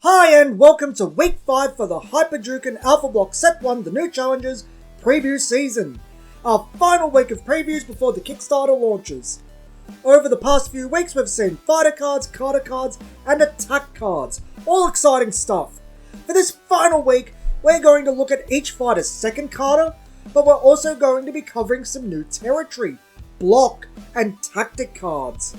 Hi and welcome to week 5 for the Juken Alpha Block Set 1 The New Challenges preview season. Our final week of previews before the Kickstarter launches. Over the past few weeks we've seen fighter cards, Carter cards and attack cards. All exciting stuff. For this final week we're going to look at each fighter's second Carter, but we're also going to be covering some new territory, block and tactic cards.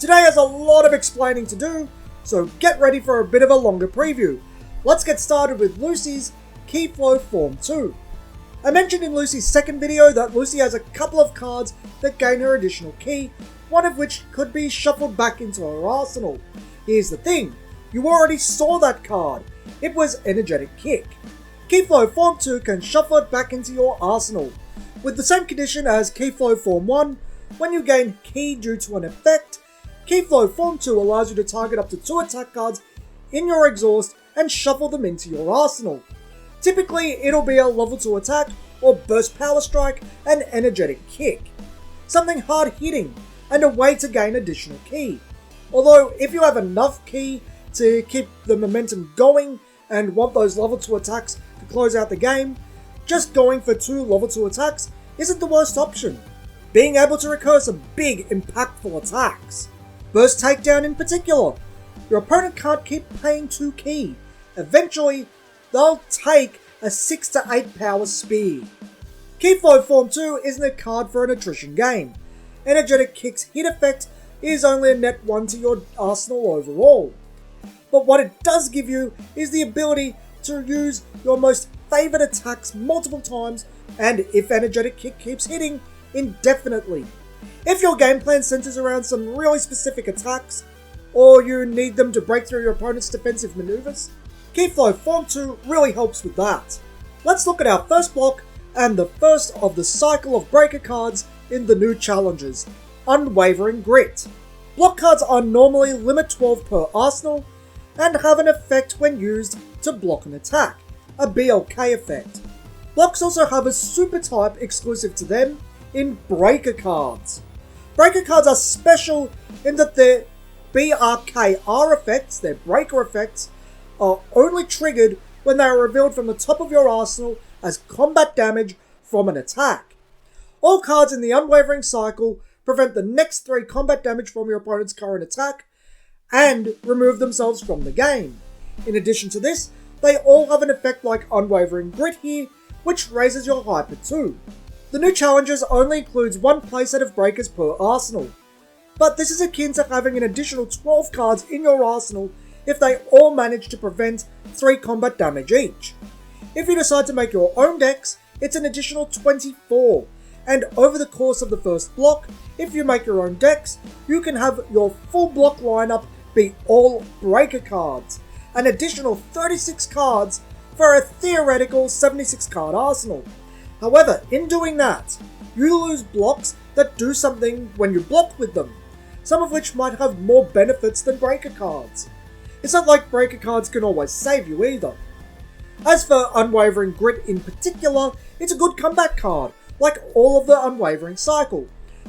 Today has a lot of explaining to do, so get ready for a bit of a longer preview. Let's get started with Lucy's Key Flow Form 2. I mentioned in Lucy's second video that Lucy has a couple of cards that gain her additional key, one of which could be shuffled back into her arsenal. Here's the thing, you already saw that card. It was Energetic Kick. Key Flow Form 2 can shuffle it back into your arsenal, with the same condition as Key Flow Form 1. When you gain key due to an effect, Key Flow Form 2 allows you to target up to 2 attack cards in your exhaust and shuffle them into your arsenal. Typically, it'll be a level 2 attack or burst power strike and energetic kick. Something hard hitting and a way to gain additional key. Although, if you have enough key to keep the momentum going and want those level 2 attacks to close out the game, just going for 2 level 2 attacks isn't the worst option. Being able to recur some big, impactful attacks. Burst Takedown in particular. Your opponent can't keep paying 2 key. Eventually, they'll take a 6 to 8 power speed. Key Flow Form 2 isn't a card for an attrition game. Energetic Kick's hit effect is only a net 1 to your arsenal overall. But what it does give you is the ability to use your most favoured attacks multiple times, and if Energetic Kick keeps hitting, indefinitely. If your game plan centers around some really specific attacks, or you need them to break through your opponent's defensive maneuvers, Key Flow Form 2 really helps with that. Let's look at our first block and the first of the cycle of breaker cards in the new challenges, Unwavering Grit. Block cards are normally limit 12 per arsenal and have an effect when used to block an attack, a BLK effect. Blocks also have a super type exclusive to them in breaker cards. Breaker cards are special in that their BRKR effects, their breaker effects, are only triggered when they are revealed from the top of your arsenal as combat damage from an attack. All cards in the Unwavering cycle prevent the next 3 combat damage from your opponent's current attack and remove themselves from the game. In addition to this, they all have an effect like Unwavering Grit here, which raises your hyper too. The new challenges only includes 1 playset of breakers per arsenal, but this is akin to having an additional 12 cards in your arsenal if they all manage to prevent 3 combat damage each. If you decide to make your own decks, it's an additional 24, and over the course of the first block, if you make your own decks, you can have your full block lineup be all breaker cards, an additional 36 cards for a theoretical 76 card arsenal. However, in doing that, you lose blocks that do something when you block with them, some of which might have more benefits than breaker cards. It's not like breaker cards can always save you either. As for Unwavering Grit in particular, it's a good comeback card, like all of the Unwavering cycle.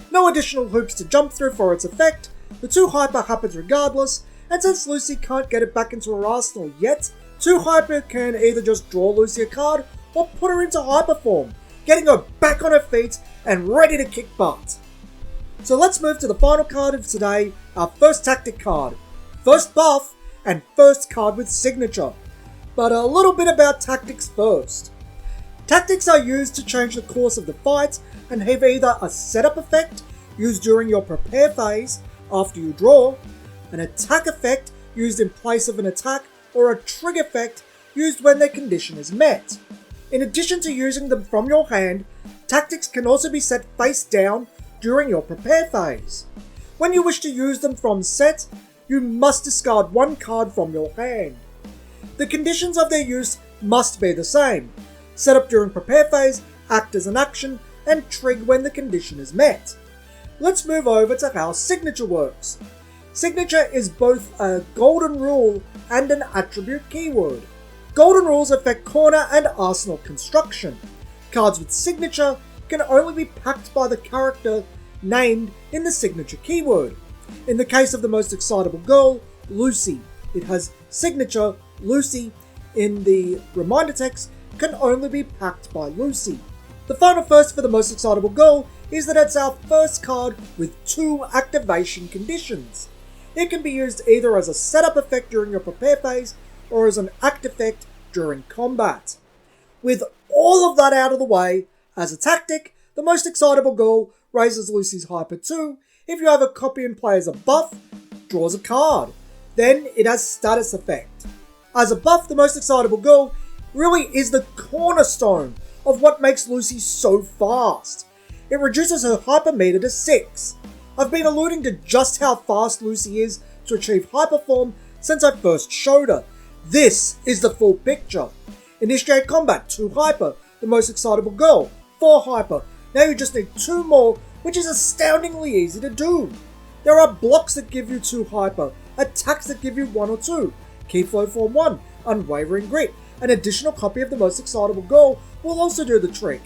No additional hoops to jump through for its effect, the 2 hyper happens regardless, and since Lucy can't get it back into her arsenal yet, 2 hyper can either just draw Lucy a card or put her into hyper form, getting her back on her feet and ready to kick butt. So let's move to the final card of today, our first tactic card, first buff and first card with signature. But a little bit about tactics first. Tactics are used to change the course of the fight and have either a setup effect used during your prepare phase after you draw, an attack effect used in place of an attack, or a trigger effect used when their condition is met. In addition to using them from your hand, tactics can also be set face down during your prepare phase. When you wish to use them from set, you must discard 1 card from your hand. The conditions of their use must be the same. Set up during prepare phase, act as an action, and trigger when the condition is met. Let's move over to how signature works. Signature is both a golden rule and an attribute keyword. Golden rules affect corner and arsenal construction. Cards with signature can only be packed by the character named in the signature keyword. In the case of the most excitable girl, Lucy, it has signature Lucy in the reminder text can only be packed by Lucy. The final first for the most excitable girl is that it's our first card with 2 activation conditions. It can be used either as a setup effect during your prepare phase or as an act effect during combat. With all of that out of the way, as a tactic, the most excitable girl raises Lucy's hyper 2. If you have a copy and play as a buff, draws a card. Then it has status effect. As a buff, the most excitable girl really is the cornerstone of what makes Lucy so fast. It reduces her hyper meter to 6. I've been alluding to just how fast Lucy is to achieve hyper form since I first showed her. This is the full picture. Initiate combat, 2 hyper. The most excitable girl, 4 hyper. Now you just need 2 more, which is astoundingly easy to do. There are blocks that give you 2 hyper, attacks that give you 1 or 2, key flow form 1, unwavering grit. An additional copy of the most excitable girl will also do the trick.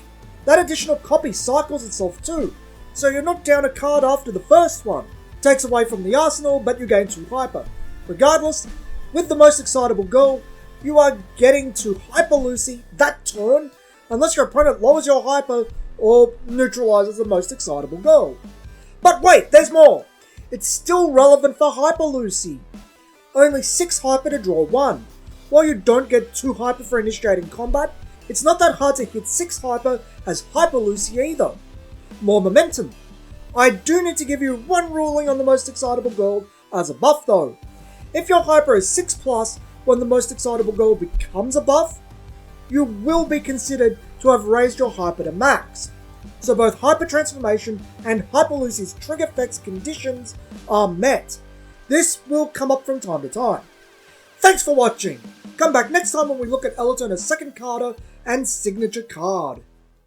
That additional copy cycles itself too, so you're not down a card after the first one. Takes away from the arsenal, but you gain 2 hyper. Regardless, with the most excitable girl, you are getting to hyper Lucy that turn, unless your opponent lowers your hyper or neutralizes the most excitable girl. But wait, there's more! It's still relevant for hyper Lucy. Only 6 hyper to draw 1. While you don't get 2 hyper for initiating combat, it's not that hard to hit 6 hyper as hyper Lucy either. More momentum. I do need to give you 1 ruling on the most excitable girl as a buff though. If your hyper is 6+ when the most excitable girl becomes a buff, you will be considered to have raised your hyper to max. So both hyper transformation and hyper Lucy's trigger effects conditions are met. This will come up from time to time. Thanks for watching. Come back next time when we look at Elatona's second Carter and signature card.